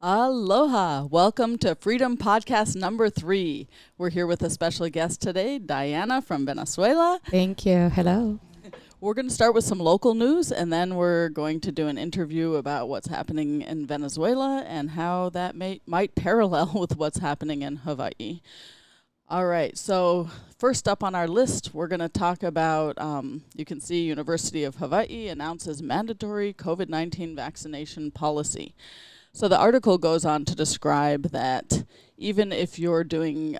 Aloha. Welcome to Freedom Podcast number 3. We're here with a special guest today, Dayana from Venezuela. Thank you. Hello. We're going to start with some local news, and then we're going to do an interview about what's happening in Venezuela and how that might parallel with what's happening in Hawaii. All right, so first up on our list, we're going to talk about, you can see University of Hawaii announces mandatory COVID-19 vaccination policy. So the article goes on to describe that even if you're doing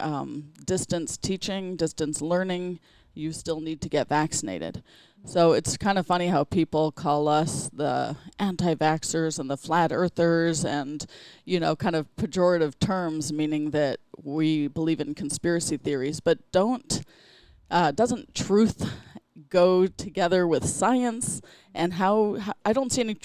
distance teaching, distance learning, you still need to get vaccinated. So it's kind of funny how people call us the anti-vaxxers and the flat earthers and, you know, kind of pejorative terms, meaning that we believe in conspiracy theories, but doesn't truth go together with science? And how I don't see any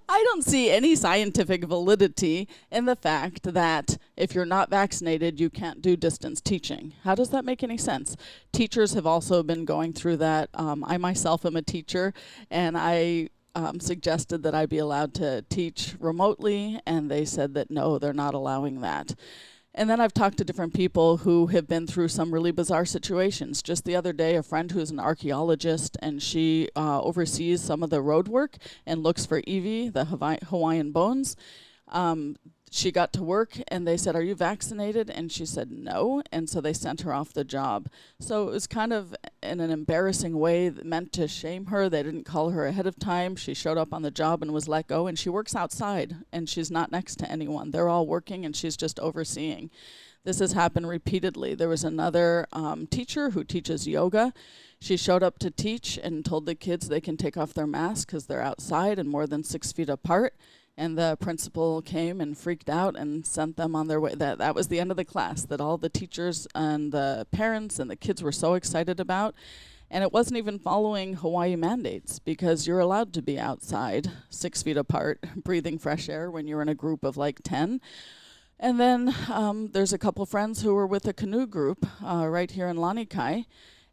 I don't see any scientific validity in the fact that if you're not vaccinated, you can't do distance teaching. How does that make any sense? Teachers have also been going through that. I myself am a teacher, and I suggested that I be allowed to teach remotely, and they said that no, they're not allowing that. And then I've talked to different people who have been through some really bizarre situations. Just the other day, a friend who's an archaeologist, and she oversees some of the road work and looks for Eevee, the Hawaiian bones. She got to work, and they said, "Are you vaccinated?" And she said no, and so they sent her off the job. So it was kind of in an embarrassing way meant to shame her. They didn't call her ahead of time. She showed up on the job and was let go, and she works outside, and she's not next to anyone. They're all working, and she's just overseeing. This has happened repeatedly. There was another teacher who teaches yoga. She showed up to teach and told the kids they can take off their masks because they're outside and more than 6 feet apart. And the principal came and freaked out and sent them on their way. That was the end of the class, that all the teachers and the parents and the kids were so excited about. And it wasn't even following Hawaii mandates, because you're allowed to be outside 6 feet apart, breathing fresh air when you're in a group of like 10. And then there's a couple friends who were with a canoe group right here in Lanikai.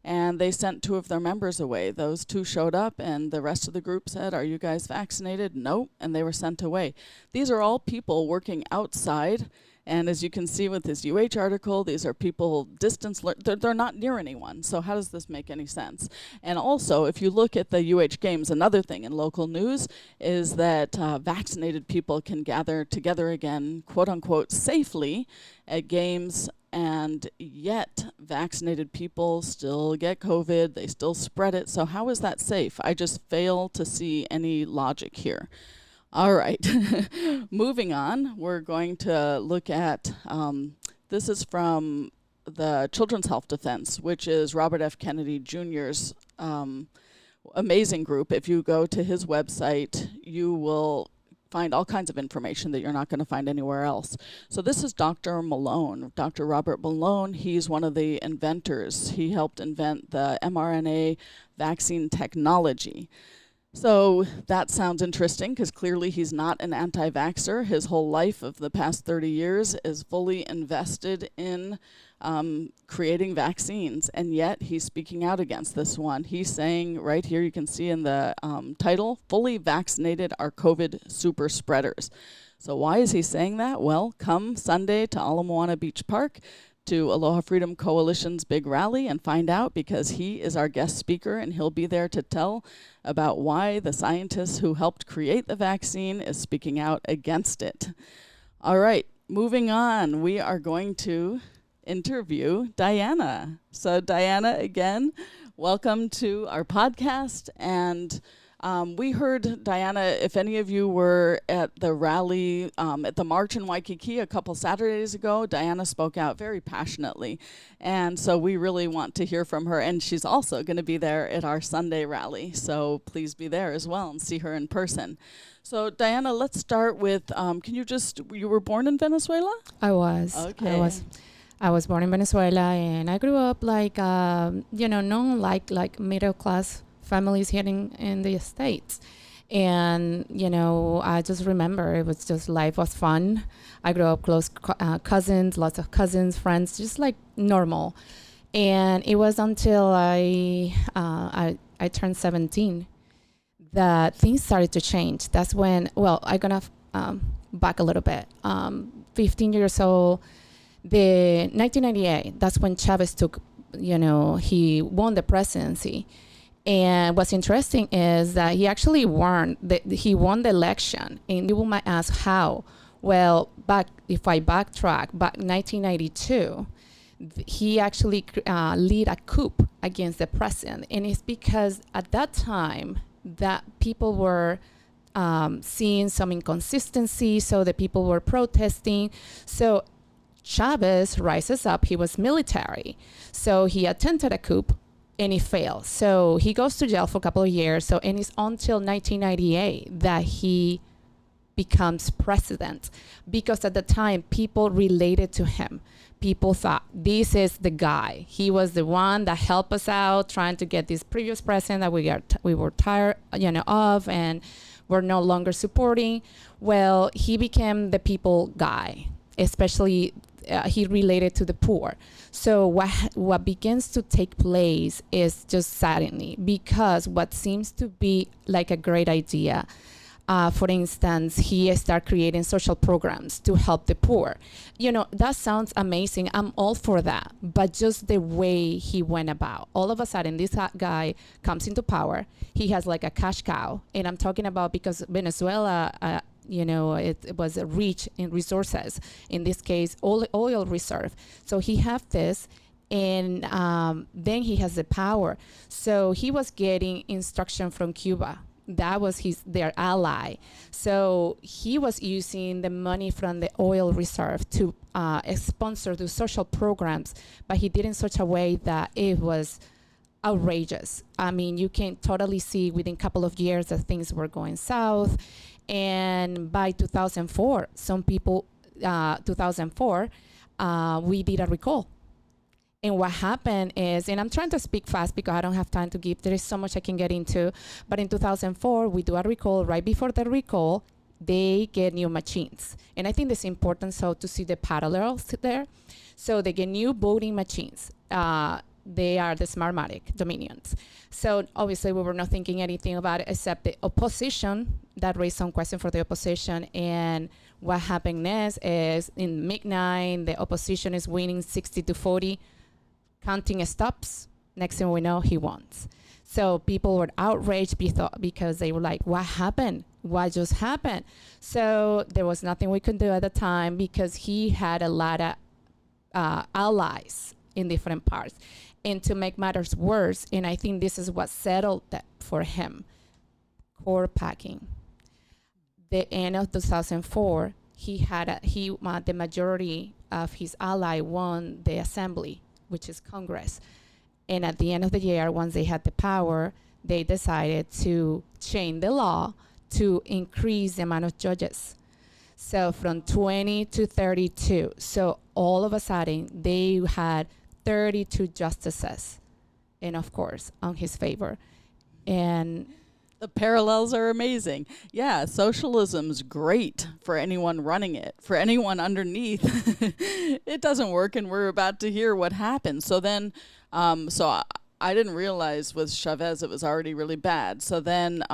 And they sent 2 of their members away. Those 2 showed up, and the rest of the group said, "Are you guys vaccinated?" "Nope," and they were sent away. These are all people working outside, and as you can see with this UH article, these are people they're not near anyone. So how does this make any sense? And also, if you look at the UH games, another thing in local news is that vaccinated people can gather together again, quote unquote, safely at games. And yet, vaccinated people still get COVID, they still spread it. So how is that safe? I just fail to see any logic here. All right, moving on, we're going to look at, this is from the Children's Health Defense, which is Robert F. Kennedy Jr.'s amazing group. If you go to his website, you will find all kinds of information that you're not going to find anywhere else. So this is Dr. Malone, Dr. Robert Malone. He's one of the inventors. He helped invent the mRNA vaccine technology. So that sounds interesting, because clearly he's not an anti-vaxxer. His whole life of the past 30 years is fully invested in creating vaccines, and yet he's speaking out against this one. He's saying right here, you can see in the title, "Fully vaccinated are COVID super spreaders." So why is he saying that? Well, come Sunday to Ala Moana Beach Park to Aloha Freedom Coalition's big rally and find out, because he is our guest speaker, and he'll be there to tell about why the scientist who helped create the vaccine is speaking out against it. All right, moving on, we are going to interview Dayana. So Dayana, again, welcome to our podcast. And we heard, Dayana, if any of you were at the rally, at the march in Waikiki a couple Saturdays ago, Dayana spoke out very passionately. And so we really want to hear from her. And she's also going to be there at our Sunday rally. So please be there as well and see her in person. So Dayana, let's start with, you were born in Venezuela? I was. Okay. I was born in Venezuela, and I grew up like, non like middle class families here in the States. And, I just remember it was just, life was fun. I grew up close cousins, lots of cousins, friends, just like normal. And it was until I turned 17 that things started to change. That's when, I'm gonna back a little bit. 15 years old, the 1998, that's when Chavez took, he won the presidency. And what's interesting is that he actually won the election. And you might ask how. Well, if I backtrack, back 1992, he actually led a coup against the president. And it's because at that time that people were seeing some inconsistency, so the people were protesting. So Chavez rises up. He was military. So he attempted a coup and he failed. So he goes to jail for a couple of years. And it's until 1998 that he becomes president, because at the time people related to him. People thought this is the guy. He was the one that helped us out trying to get this previous president that we were tired, of, and we're no longer supporting. Well, he became the people guy, especially he related to the poor. So what begins to take place is just saddening, because what seems to be like a great idea, for instance, he started creating social programs to help the poor. That sounds amazing. I'm all for that. But just the way he went about, all of a sudden, this guy comes into power. He has like a cash cow. And I'm talking about because Venezuela, it was rich in resources. In this case, oil reserve. So he have this. And then he has the power. So he was getting instruction from Cuba. That was their ally. So he was using the money from the oil reserve to sponsor the social programs, but he did in such a way that it was outrageous. I mean, you can totally see within a couple of years that things were going south. And by 2004, 2004, we did a recall. And what happened is, and I'm trying to speak fast because I don't have time to give, there is so much I can get into, but in 2004, we do a recall. Right before the recall, they get new machines. And I think it's important to see the parallels there. So they get new voting machines. They are the Smartmatic Dominions. So obviously we were not thinking anything about it except the opposition. That raised some question for the opposition. And what happened next is in midnight, the opposition is winning 60-40. Counting stops. Next thing we know, he won. So people were outraged because they were like, what happened? What just happened? So there was nothing we could do at the time because he had a lot of allies in different parts. And to make matters worse, and I think this is what settled that for him, core packing. The end of 2004, the majority of his ally won the assembly, which is Congress. And at the end of the year, once they had the power, they decided to change the law to increase the amount of judges. So from 20 to 32. So all of a sudden, they had 32 justices, and of course, on his favor. And the parallels are amazing. Yeah, socialism's great for anyone running it. For anyone underneath, it doesn't work, and we're about to hear what happened. So then, I didn't realize with Chavez it was already really bad. So then,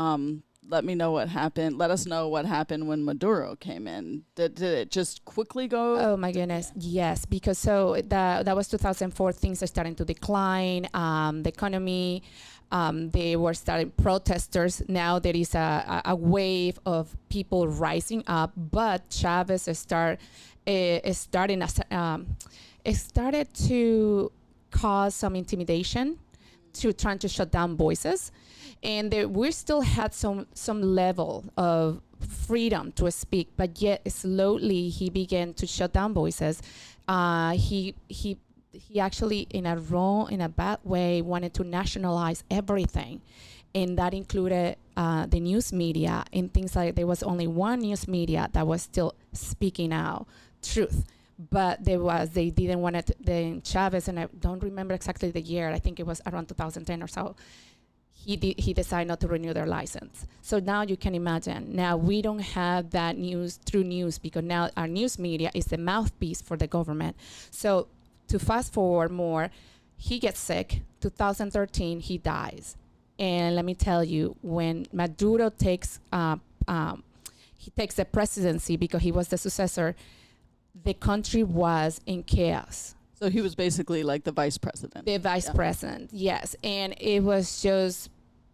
let me know what happened. Let us know what happened when Maduro came in. Did it just quickly go? Oh my goodness, yes. Because that was 2004. Things are starting to decline. The economy. They were starting protesters. Now there is a wave of people rising up, but Chavez started to cause some intimidation, to trying to shut down voices, and we still had some level of freedom to speak, but yet slowly he began to shut down voices. He actually, in a bad way, wanted to nationalize everything. And that included the news media and things like there was only one news media that was still speaking out truth. But they didn't want it, then Chavez, and I don't remember exactly the year, I think it was around 2010 or so, he decided not to renew their license. So now you can imagine, now we don't have that news through news because now our news media is the mouthpiece for the government. So to fast forward more, he gets sick. 2013, he dies. And let me tell you, when Maduro takes, he takes the presidency because he was the successor, the country was in chaos. So he was basically like the vice president. The vice president, yes. And it was just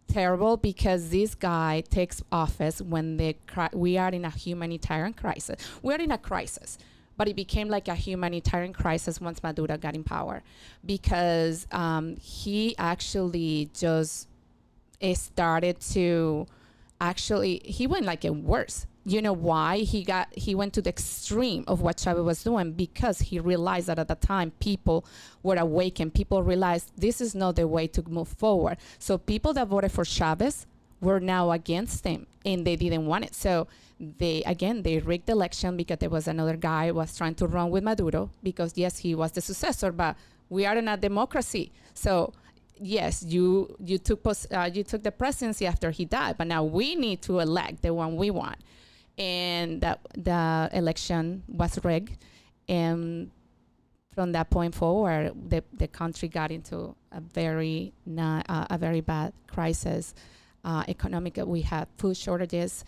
terrible because this guy takes office when we are in a humanitarian crisis. We're in a crisis, but it became like a humanitarian crisis once Maduro got in power, because he actually just started to he went like a worse. You know why? He went to the extreme of what Chavez was doing, because he realized that at the time people were awakened. People realized this is not the way to move forward. So people that voted for Chavez were now against him, and they didn't want it. So they rigged the election because there was another guy who was trying to run with Maduro, because yes, he was the successor, but we are in a democracy. So yes, you took the presidency after he died, but now we need to elect the one we want. And the election was rigged, and from that point forward, the country got into a very bad crisis. Economic, we had food shortages,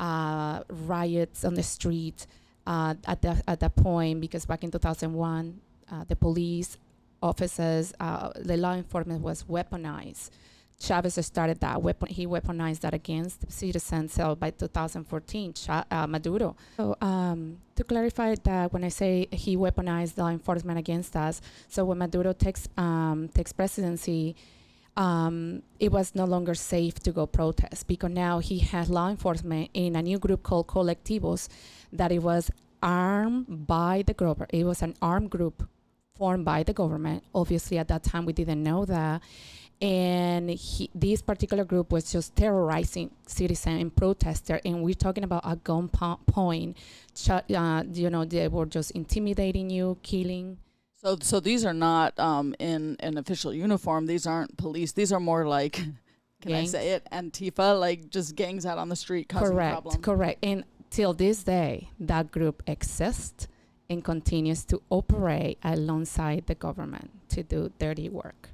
riots on the street at that point, because back in 2001, the police officers, the law enforcement was weaponized. Chavez started that he weaponized that against the citizens. So by 2014, Maduro. So to clarify that, when I say he weaponized law enforcement against us, so when Maduro takes presidency, it was no longer safe to go protest, because now he had law enforcement in a new group called Colectivos, that it was armed by the government. It was an armed group formed by the government. Obviously, at that time, we didn't know that. And this particular group was just terrorizing citizens and protesters. And we're talking about a gunpoint. They were just intimidating you, killing. So these are not in an official uniform. These aren't police. These are more like, can gangs. I say it, Antifa, like just gangs out on the street causing problems. Correct. And till this day, that group exists and continues to operate alongside the government to do dirty work.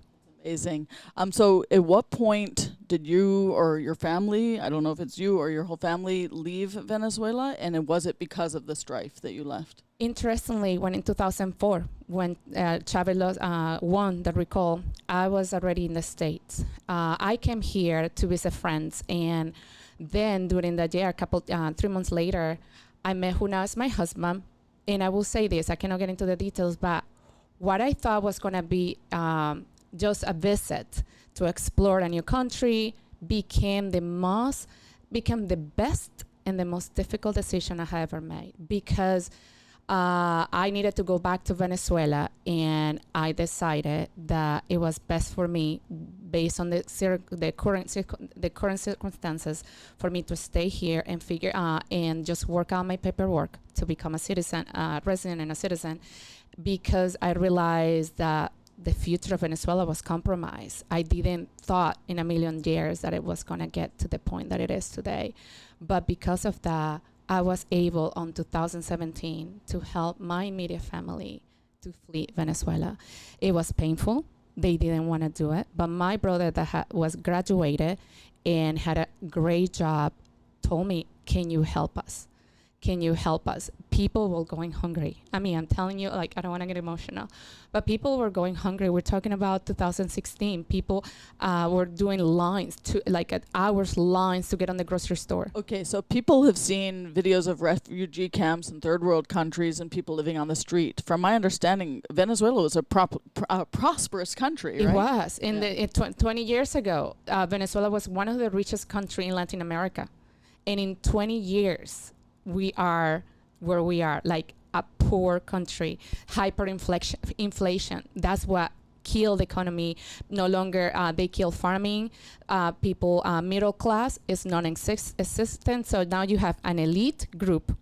Amazing. So at what point did you or your family, I don't know if it's you or your whole family, leave Venezuela? And was it because of the strife that you left? Interestingly, when in 2004, when Chavez won the recall, I was already in the States. I came here to visit friends. And then during the year, 3 months later, I met who now is my husband. And I will say this, I cannot get into the details, but what I thought was going to be just a visit to explore a new country became the best and the most difficult decision I have ever made, because I needed to go back to Venezuela, and I decided that it was best for me, based on the current circumstances, for me to stay here and figure and just work out my paperwork to become a citizen, resident and a citizen, because I realized that the future of Venezuela was compromised. I didn't thought in a million years that it was going to get to the point that it is today. But because of that, I was able on 2017 to help my immediate family to flee Venezuela. It was painful. They didn't want to do it. But my brother that was graduated and had a great job told me, can you help us? Can you help us? People were going hungry. I mean, I'm telling you, like, I don't want to get emotional, but people were going hungry. We're talking about 2016. People were doing lines hours lines to get on the grocery store. Okay, so people have seen videos of refugee camps in third world countries and people living on the street. From my understanding, Venezuela was a prosperous country, right? It was. 20 years ago, Venezuela was one of the richest countries in Latin America. And in 20 years, we are where we are, like a poor country, hyperinflation. That's what killed the economy. No longer they kill farming. People, middle class is non-existent. So now you have an elite group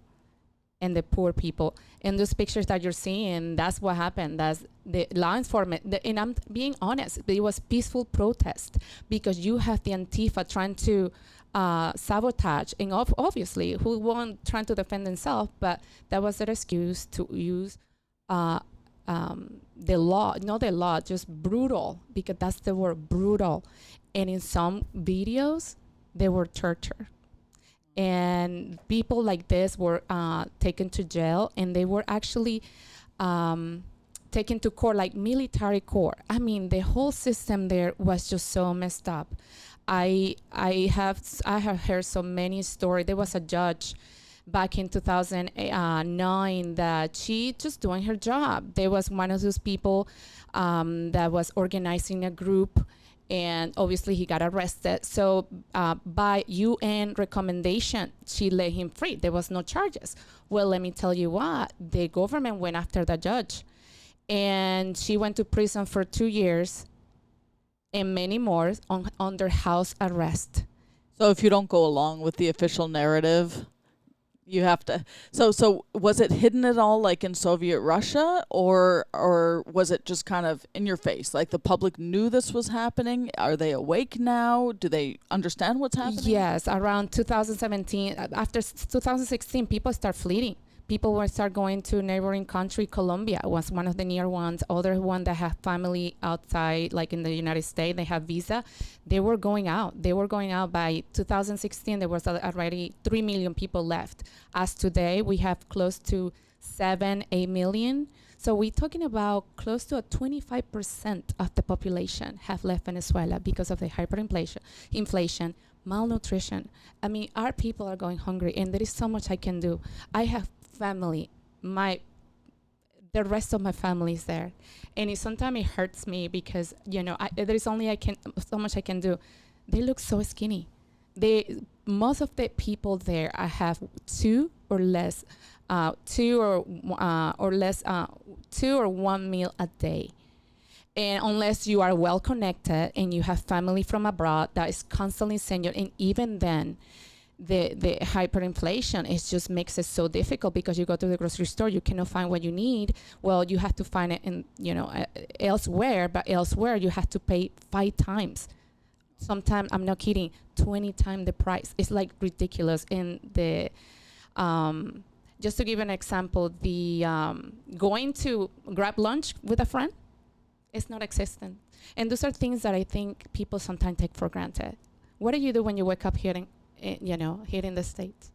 and the poor people. And those pictures that you're seeing, that's what happened. That's the law enforcement. And I'm being honest, it was peaceful protest, because you have the Antifa trying to sabotage, and obviously who won't trying to defend themselves, but that was their excuse to use the law, not the law, just brutal, because that's the word, brutal. And in some videos, they were tortured. And people like this were taken to jail, and they were actually taken to court, like military court. I mean, the whole system there was just so messed up. I have heard so many stories. There was a judge back in 2009 that she just doing her job. There was one of those people that was organizing a group, and obviously he got arrested. So by UN recommendation, she let him free. There was no charges. Well, let me tell you what, the government went after the judge, and she went to prison for 2 years and many more under house arrest. So if you don't go along with the official narrative, you have to. So was it hidden at all, like in Soviet Russia, or was it just kind of in your face? Like the public knew this was happening. Are they awake now? Do they understand what's happening? Yes, around 2017, after 2016, people start fleeing. People will start going to neighboring country. Colombia was one of the near ones. Other one that have family outside, like in the United States, they have visa. They were going out. They were going out by 2016. There was already 3 million people left. As today, we have close to 8 million. So we're talking about close to a 25% of the population have left Venezuela because of the inflation, malnutrition. I mean, our people are going hungry, and there is so much I can do. I have family, the rest of my family is there, and sometimes it hurts me because there's only so much I can do. They look so skinny. Most of the people there I have two or one meal a day. And unless you are well connected and you have family from abroad that is constantly sending you, and even then, the hyperinflation just makes it so difficult because you go to the grocery store, you cannot find what you need. Well, you have to find it in elsewhere, but elsewhere you have to pay 5 times. Sometimes, I'm not kidding, 20 times the price. It's like ridiculous. In the just to give an example, the going to grab lunch with a friend, it's not existent. And those are things that I think people sometimes take for granted. What do you do when you wake up here in the States?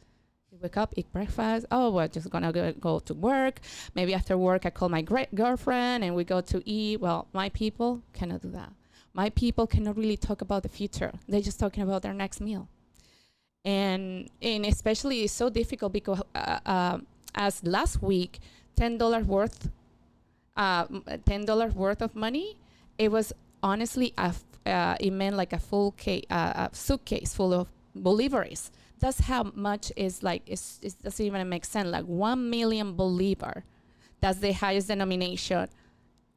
You wake up, eat breakfast. Oh, we're just gonna go to work. Maybe after work, I call my girlfriend and we go to eat. Well, my people cannot do that. My people cannot really talk about the future. They're just talking about their next meal. And especially it's so difficult because as last week, $10 worth of money, it was honestly it meant like a full suitcase full of bolivares. That's how much is like it doesn't even make sense. Like 1 million bolivar, that's the highest denomination,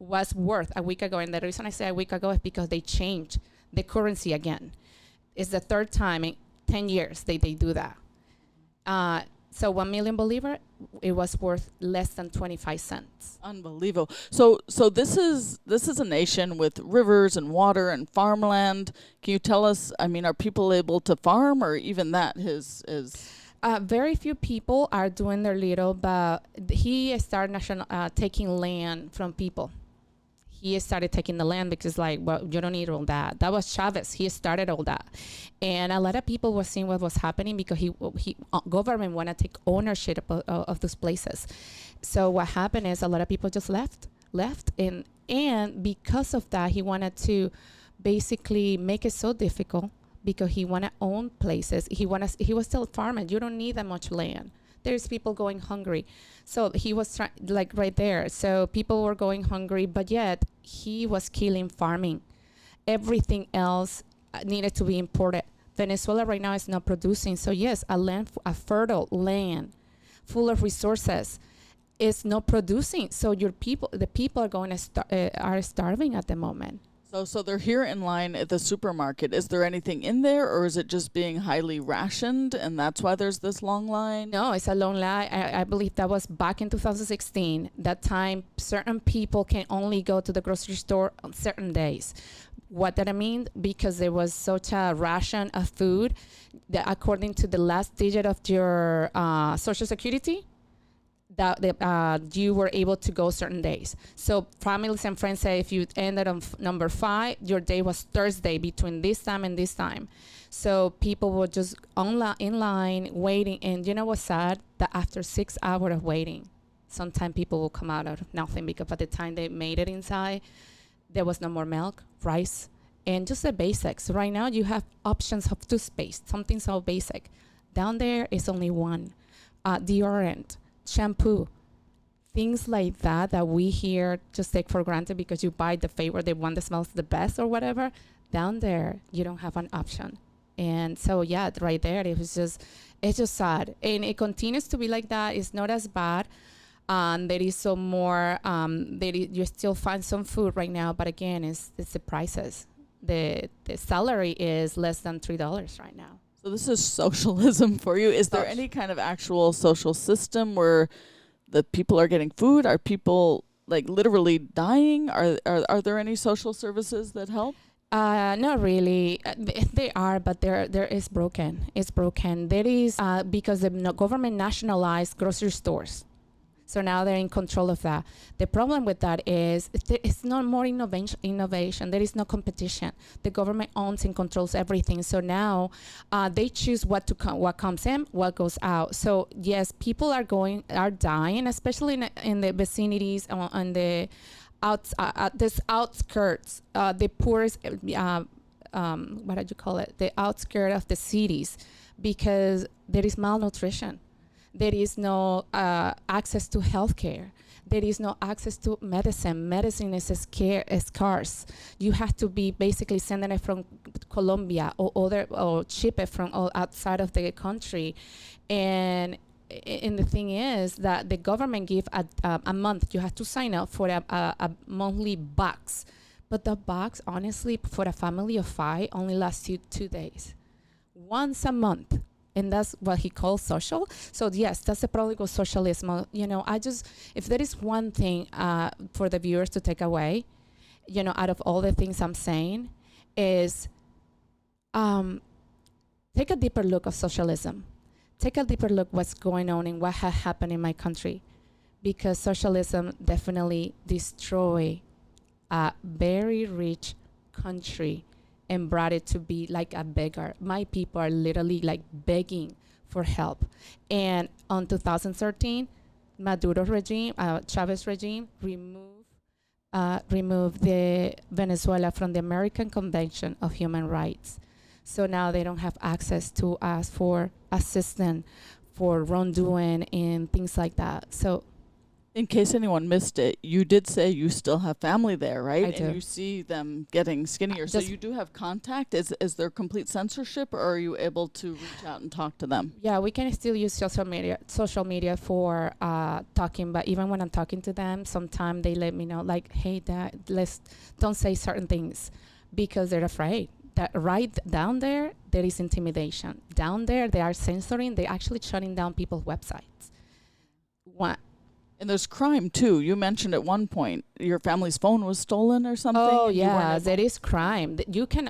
was worth a week ago. And the reason I say a week ago is because they changed the currency again. It's the third time in 10 years they do that. So 1 million bolivar, it was worth less than 25 cents. Unbelievable. So this is a nation with rivers and water and farmland. Can you tell us, I mean, are people able to farm, or even that is very few people are doing their little, but he started taking land from people. He started taking the land because, like, well, you don't need all that. That was Chavez. He started all that. And a lot of people were seeing what was happening because he government want to take ownership of those places. So what happened is a lot of people just left. And because of that, he wanted to basically make it so difficult because he want to own places. He was still farming. You don't need that much land. There's people going hungry. So he was like right there. So people were going hungry, but yet he was killing farming. Everything else needed to be imported. Venezuela right now is not producing. So yes, a fertile land full of resources is not producing. So the people are going to are starving at the moment. So they're here in line at the supermarket. Is there anything in there, or is it just being highly rationed, and that's why there's this long line? No, it's a long line. I believe that was back in 2016. That time, certain people can only go to the grocery store on certain days. What did I mean? Because there was such a ration of food that according to the last digit of your Social Security, that you were able to go certain days. So families and friends say if you ended on number 5, your day was Thursday between this time and this time. So people were just in line waiting. And you know what's sad? That after 6 hours of waiting, sometimes people will come out of nothing, because by the time they made it inside, there was no more milk, rice, and just the basics. Right now you have options of toothpaste, something so basic. Down there is only one. Deodorant, shampoo, things like that we here just take for granted because you buy the favorite, the one that smells the best or whatever. Down there, you don't have an option. And so, yeah, right there, it's just sad. And it continues to be like that. It's not as bad. There is some more, you still find some food right now, but again, it's the prices. The salary is less than $3 right now. So this is socialism for you. Is there any kind of actual social system where the people are getting food? Are people like literally dying? Are there any social services that help? Not really. They are, but there is broken. It's broken. There is because the government nationalized grocery stores. So now they're in control of that. The problem with that is it's not more innovation. There is no competition. The government owns and controls everything. So now they choose what comes in, what goes out. So yes, people are dying, especially in the vicinities on the outskirts, the poorest. What do you call it? The outskirts of the cities, because there is malnutrition. There is no access to healthcare. There is no access to medicine. Medicine is scarce. You have to be basically sending it from Colombia or ship it from outside of the country. And the thing is that the government give a month. You have to sign up for a monthly box. But the box, honestly, for a family of 5, only lasts you 2 days. Once a month. And that's what he calls social. So yes, that's the problem with socialism. If there is one thing for the viewers to take away, out of all the things I'm saying, is take a deeper look of socialism. Take a deeper look what's going on and what has happened in my country, because socialism definitely destroy a very rich country and brought it to be like a beggar. My people are literally like begging for help. And on 2013, Maduro regime, Chavez regime, removed the Venezuela from the American Convention of Human Rights. So now they don't have access to ask for assistance for wrongdoing and things like that. So, in case anyone missed it, you did say you still have family there, right? I do. And you see them getting skinnier. So you do have contact. Is there complete censorship, or are you able to reach out and talk to them? Yeah, we can still use social media for talking. But even when I'm talking to them, sometimes they let me know, like, hey, don't say certain things, because they're afraid. That right down there is intimidation. Down there, they are censoring. They're actually shutting down people's websites. And there's crime too. You mentioned at one point your family's phone was stolen or something. Oh yeah, there is crime.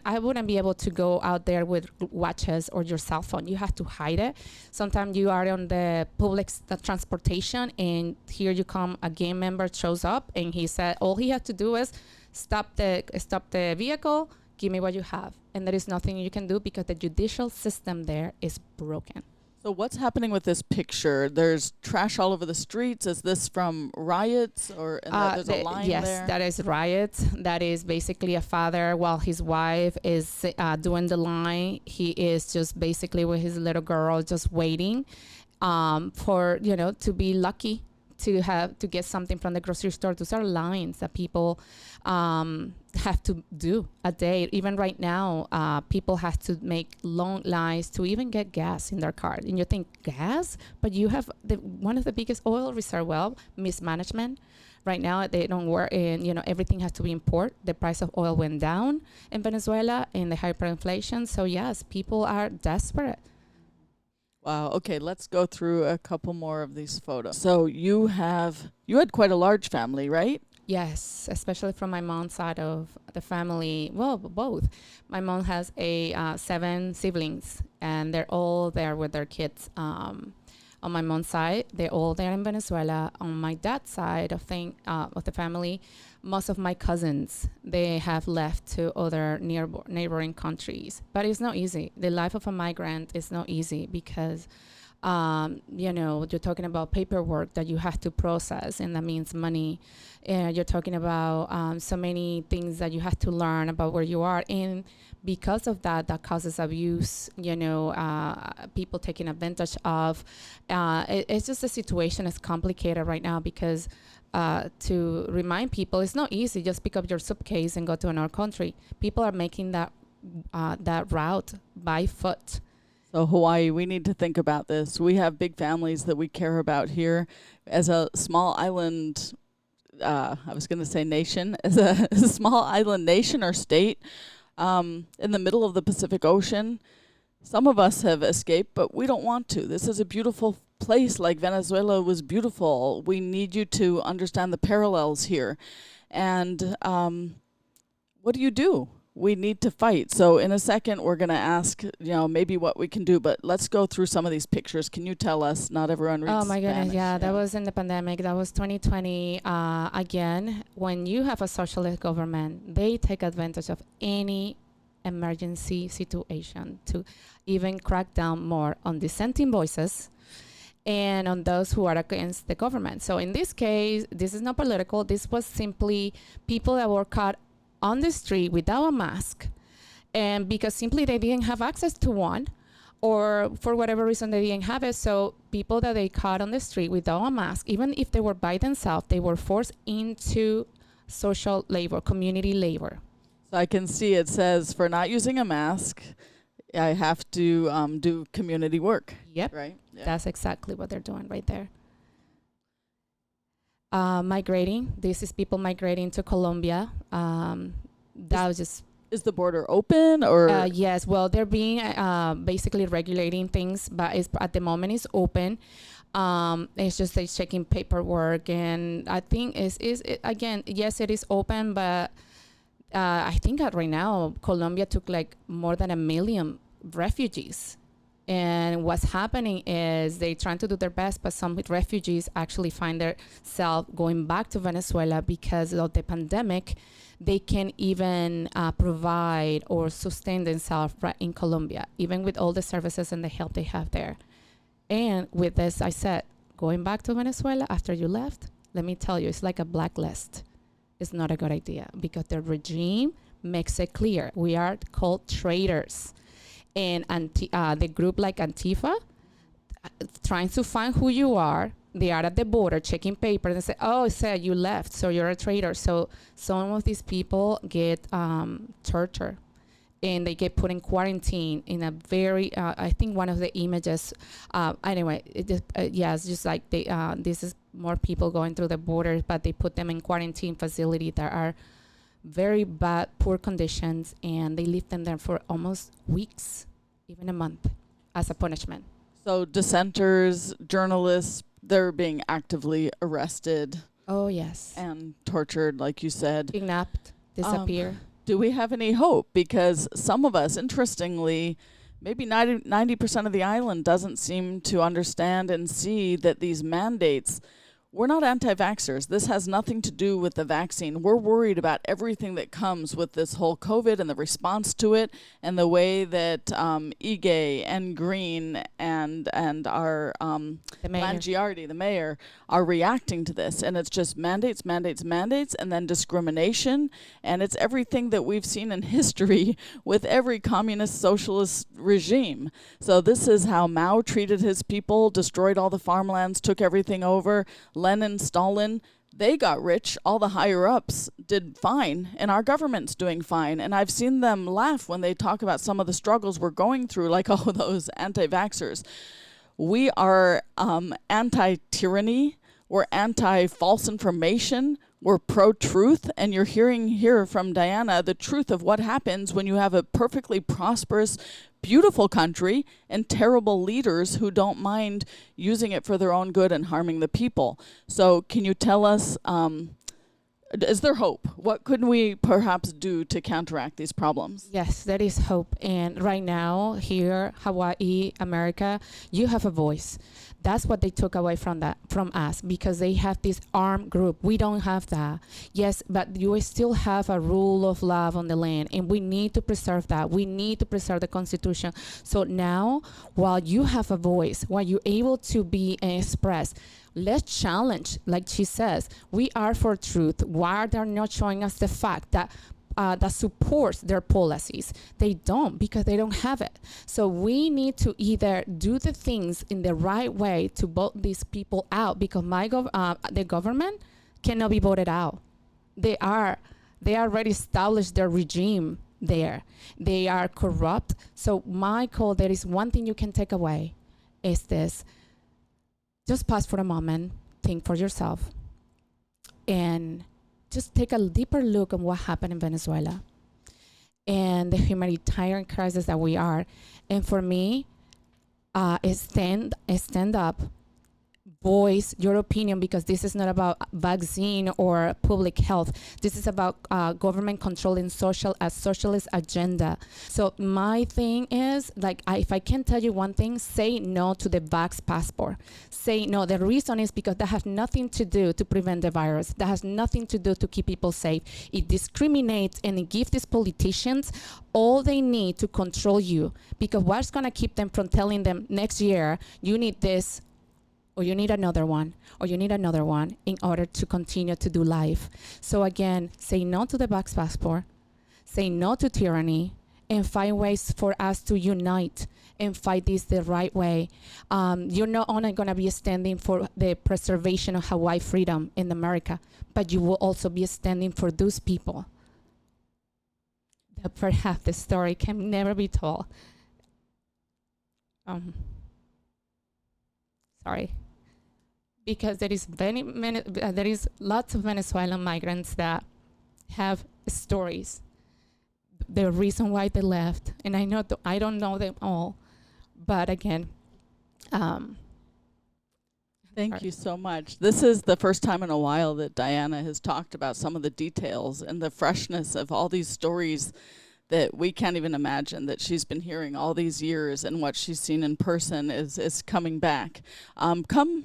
I wouldn't be able to go out there with watches or your cell phone. You have to hide it. Sometimes you are on the public transportation, and here you come, a gang member shows up, and he said all he had to do is stop the vehicle, give me what you have, and there is nothing you can do because the judicial system there is broken. So what's happening with this picture? There's trash all over the streets. Is this from riots, or there's a line yes, there? that is riots. That is basically a father while his wife is doing the line. He is just basically with his little girl just waiting for, to be lucky to get something from the grocery store. Those are lines that people have to do a day. Even right now, people have to make long lines to even get gas in their car. And you think, gas? But you have one of the biggest oil reserve mismanagement. Right now, they don't work, and everything has to be imported. The price of oil went down in Venezuela in the hyperinflation. So yes, people are desperate. Wow. Okay, let's go through a couple more of these photos. So you had quite a large family, right? Yes, especially from my mom's side of the family. Well, both. My mom has 7 siblings, and they're all there with their kids. On my mom's side, they're all there in Venezuela. On my dad's side of the family, most of my cousins, they have left to other neighboring countries. But it's not easy. The life of a migrant is not easy because, you're talking about paperwork that you have to process, and that means money. You're talking about so many things that you have to learn about where you are. And because of that causes abuse, people taking advantage of. It's just the situation is complicated right now because to remind people, it's not easy. Just pick up your suitcase and go to another country. People are making that route by foot. So Hawaii, we need to think about this. We have big families that we care about here. As a small island, I was going to say nation, as a small island nation or state in the middle of the Pacific Ocean, some of us have escaped, but we don't want to. This is a beautiful place like Venezuela was beautiful. We need you to understand the parallels here. And what do? We need to fight. So in a second, we're going to ask, maybe what we can do, but let's go through some of these pictures. Can you tell us? Not everyone reads Oh my goodness, Spanish. yeah, that was in the pandemic. That was 2020. Again, when you have a socialist government, they take advantage of any emergency situation to even crack down more on dissenting voices and on those who are against the government. So in this case, this is not political. This was simply people that were caught on the street without a mask, and because simply they didn't have access to one, or for whatever reason they didn't have it. So people that they caught on the street without a mask, even if they were by themselves, they were forced into social labor, community labor. So I can see it says, for not using a mask, I have to do community work. Yep, right? Yeah. That's exactly what they're doing right there. Migrating. This is people migrating to Colombia. That was just... Is the border open or? Yes. Well, they're being basically regulating things, but at the moment it's open. It's just they're checking paperwork, and I think again, yes, it is open, but I think that right now Colombia took like more than 1 million refugees. And what's happening is they're trying to do their best, but some refugees actually find themselves going back to Venezuela because of the pandemic. They can't even provide or sustain themselves right in Colombia, even with all the services and the help they have there. And with this, I said, going back to Venezuela after you left, let me tell you, it's like a blacklist. It's not a good idea because the regime makes it clear we are called traitors. And the group like Antifa, trying to find who you are, they are at the border checking papers and say, oh, it said you left, so you're a traitor. So some of these people get tortured, and they get put in quarantine in a very, I think one of the images, anyway, it's just like this is more people going through the border, but they put them in quarantine facility that are very bad, poor conditions, and they leave them there for almost weeks, even a month, as a punishment. So dissenters, journalists, they're being actively arrested. Oh, yes. And tortured, like you said. Kidnapped, disappear. Do we have any hope? Because some of us, interestingly, maybe 90% of the island doesn't seem to understand and see that these mandates, we're not anti-vaxxers. This has nothing to do with the vaccine. We're worried about everything that comes with this whole COVID and the response to it, and the way that Ige and Green and our Langiardi, the mayor, are reacting to this. And it's just mandates, and then discrimination. And it's everything that we've seen in history with every communist socialist regime. So this is how Mao treated his people, destroyed all the farmlands, took everything over. Lenin, Stalin, they got rich. All the higher ups did fine, and our government's doing fine. And I've seen them laugh when they talk about some of the struggles we're going through, like, oh, those anti-vaxxers. We are anti-tyranny. We're anti-false information. We're pro-truth. And you're hearing here from Dayana the truth of what happens when you have a perfectly prosperous, beautiful country and terrible leaders who don't mind using it for their own good and harming the people. So can you tell us Is there hope? What could we perhaps do to counteract these problems? Yes, there is hope. And right now, here, Hawaii, America, you have a voice. That's what they took away from us, because they have this armed group. We don't have that. Yes, but you still have a rule of law on the land, and we need to preserve that. We need to preserve the Constitution. So now, while you have a voice, while you're able to be expressed, let's challenge, like she says, we are for truth. Why are they not showing us the fact that that supports their policies? They don't, because they don't have it. So we need to either do the things in the right way to vote these people out, because the government cannot be voted out. They already established their regime there. They are corrupt. So Michael, there is one thing you can take away, is this: just pause for a moment, think for yourself, and just take a deeper look at what happened in Venezuela and the humanitarian crisis that we are. And for me, stand up, voice your opinion, because this is not about vaccine or public health. This is about government controlling a socialist agenda. So my thing is, like, if I can tell you one thing, say no to the vax passport. Say no. The reason is because that has nothing to do to prevent the virus. That has nothing to do to keep people safe. It discriminates, and it gives these politicians all they need to control you, because what's going to keep them from telling them next year, you need this, or you need another one, or you need another one, in order to continue to do life. So again, say no to the vax passport, say no to tyranny, and find ways for us to unite and fight this the right way. You're not only going to be standing for the preservation of Hawaii freedom in America, but you will also be standing for those people that perhaps the story can never be told. Sorry. Because there is lots of Venezuelan migrants that have stories, the reason why they left, and I don't know them all, but again, Thank you so much. This is the first time in a while that Dayana has talked about some of the details and the freshness of all these stories that we can't even imagine, that she's been hearing all these years, and what she's seen in person is coming back. Come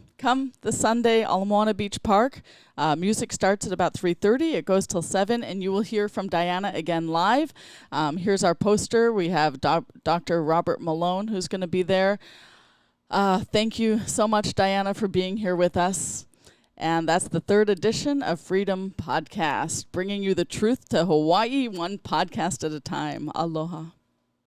this Sunday, Ala Moana Beach Park. Music starts at about 3:30. It goes till 7, and you will hear from Dayana again live. Here's our poster. We have Dr. Robert Malone, who's going to be there. Thank you so much, Dayana, for being here with us. And that's the 3rd edition of Freedom Podcast, bringing you the truth to Hawaii, one podcast at a time. Aloha.